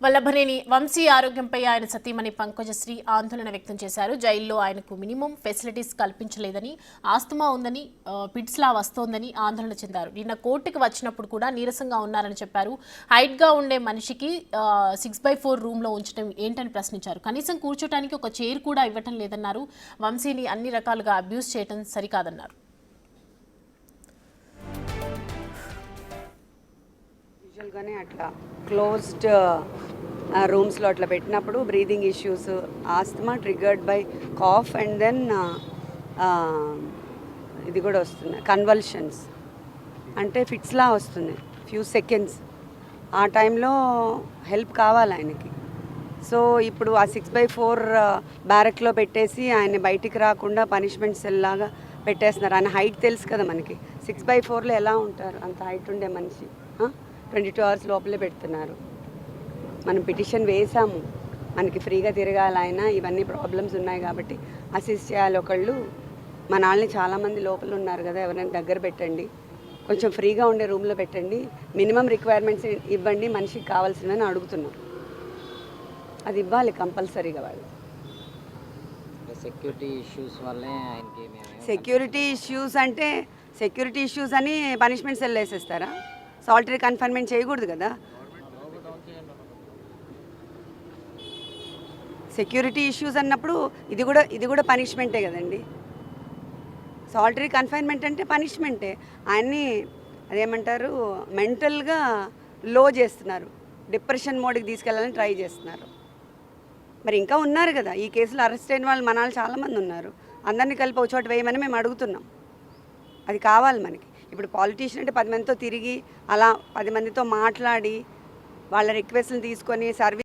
వల్లభనేని వంశీ ఆరోగ్యంపై ఆయన సతీమణి పంకజశ్రీ ఆందోళన వ్యక్తం చేశారు. జైల్లో ఆయనకు మినిమం ఫెసిలిటీస్ కల్పించలేదని, ఆస్తమా ఉందని, పిట్స్లా వస్తోందని ఆందోళన చెందారు. నిన్న కోర్టుకు వచ్చినప్పుడు కూడా నీరసంగా ఉన్నారని చెప్పారు. హైట్గా ఉండే మనిషికి 6/4 రూమ్లో ఉంచడం ఏంటని ప్రశ్నించారు. కనీసం కూర్చోటానికి ఒక చైర్ కూడా ఇవ్వటం లేదన్నారు. వంశీని అన్ని రకాలుగా అబ్యూస్ చేయడం సరికాదన్నారు. యూజువల్గానే అట్లా క్లోజ్డ్ రూమ్స్లో అట్లా పెట్టినప్పుడు breathing issues, asthma triggered by cough and then ఇది కూడా వస్తుంది కన్వల్షన్స్, అంటే ఫిట్స్లా వస్తుంది ఫ్యూ సెకండ్స్. ఆ టైంలో హెల్ప్ కావాలి ఆయనకి. సో ఇప్పుడు ఆ 6/4 బ్యారక్లో పెట్టేసి ఆయన బయటికి రాకుండా పనిష్మెంట్ సెల్ లాగా పెట్టేస్తున్నారు. ఆయన హైట్ తెలుసు కదా మనకి, 6/4లో ఎలా ఉంటారు అంత హైట్ ఉండే మనిషి. 22 అవర్స్ లోపలే పెడుతున్నారు. మనం పిటిషన్ వేసాము, మనకి ఫ్రీగా తిరగాలి ఆయన, ఇవన్నీ ప్రాబ్లమ్స్ ఉన్నాయి కాబట్టి అసిస్ట్ చేయాలి ఒకళ్ళు. మన వాళ్ళని చాలామంది లోపల ఉన్నారు కదా, ఎవరైనా దగ్గర పెట్టండి, కొంచెం ఫ్రీగా ఉండే రూమ్లో పెట్టండి, మినిమం రిక్వైర్మెంట్స్ ఇవ్వండి మనిషికి కావాల్సినవని అడుగుతున్నాం. అది ఇవ్వాలి కంపల్సరీగా వాళ్ళు. సెక్యూరిటీ ఇష్యూస్ అంటే సెక్యూరిటీ ఇష్యూస్ అని పనిష్మెంట్ సెల్ వేసేస్తారా? సాలిటరీ కన్ఫైన్మెంట్ చేయకూడదు కదా. సెక్యూరిటీ ఇష్యూస్ అన్నప్పుడు ఇది కూడా పనిష్మెంటే కదండి. సాలిటరీ కన్ఫైన్మెంట్ అంటే పనిష్మెంటే. ఆయన్ని అదేమంటారు, మెంటల్గా లో చేస్తున్నారు, డిప్రెషన్ మోడ్కి తీసుకెళ్ళాలని ట్రై చేస్తున్నారు. మరి ఇంకా ఉన్నారు కదా ఈ కేసులో అరెస్ట్ అయిన వాళ్ళు, మన వాళ్ళు చాలామంది ఉన్నారు. అందరినీ కలిపి ఒక చోట వేయమని మేము అడుగుతున్నాం. అది కావాలి మనకి. ఇప్పుడు పాలిటీషియన్ అంటే 10 మందితో తిరిగి అలా 10 మందితో మాట్లాడి వాళ్ళ రిక్వెస్ట్ని తీసుకొని సర్వీస్